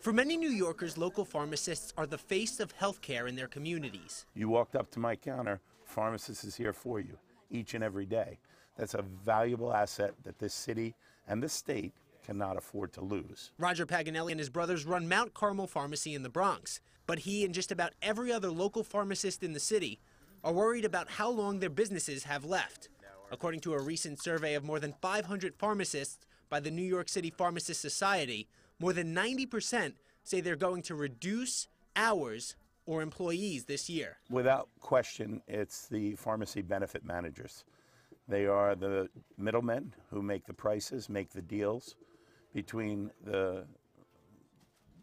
For many New Yorkers, local pharmacists are the face of healthcare in their communities. You walked up to my counter, pharmacist is here for you each and every day. That's a valuable asset that this city and this state cannot afford to lose. Roger Paganelli and his brothers run Mount Carmel Pharmacy in the Bronx, but he and just about every other local pharmacist in the city are worried about how long their businesses have left. According to a recent survey of more than 500 pharmacists by the New York City Pharmacists Society, more than 90% say they're going to reduce hours or employees this year. Without question, it's the pharmacy benefit managers. They are the middlemen who make the prices, make the deals between the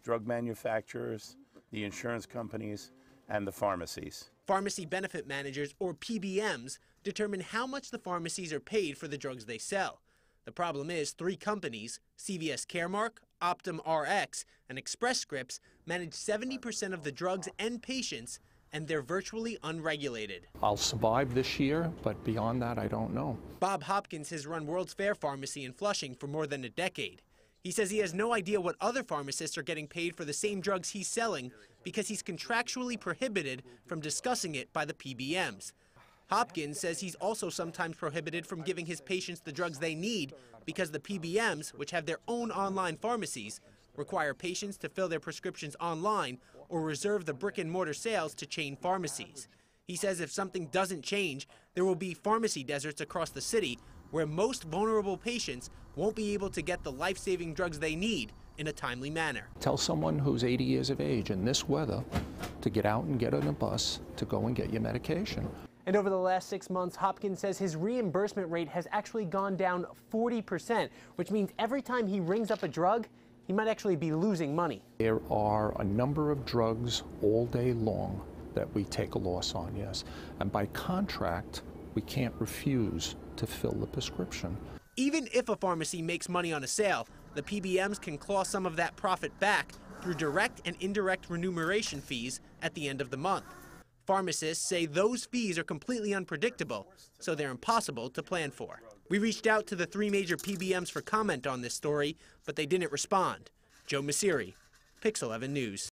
drug manufacturers, the insurance companies, and the pharmacies. Pharmacy benefit managers, or PBMs, determine how much the pharmacies are paid for the drugs they sell. The problem is 3 companies, CVS Caremark, Optum Rx, and Express Scripts, manage 70% of the drugs and patients, and they're virtually unregulated. I'll survive this year, but beyond that, I don't know. Bob Hopkins has run World's Fair Pharmacy in Flushing for more than a decade. He says he has no idea what other pharmacists are getting paid for the same drugs he's selling because he's contractually prohibited from discussing it by the PBMs. Hopkins says he's also sometimes prohibited from giving his patients the drugs they need because the PBMs, which have their own online pharmacies, require patients to fill their prescriptions online or reserve the brick-and-mortar sales to chain pharmacies. He says if something doesn't change, there will be pharmacy deserts across the city where most vulnerable patients won't be able to get the life-saving drugs they need in a timely manner. Tell someone who's 80 years of age in this weather to get out and get on a bus to go and get your medication. And over the last 6 months, Hopkins says his reimbursement rate has actually gone down 40%, which means every time he rings up a drug, he might actually be losing money. There are a number of drugs all day long that we take a loss on, yes. And by contract, we can't refuse to fill the prescription. Even if a pharmacy makes money on a sale, the PBMs can claw some of that profit back through direct and indirect remuneration fees at the end of the month. Pharmacists say those fees are completely unpredictable, so they're impossible to plan for. We reached out to the 3 major PBMs for comment on this story, but they didn't respond. Joe Messeri, Pix 11 News.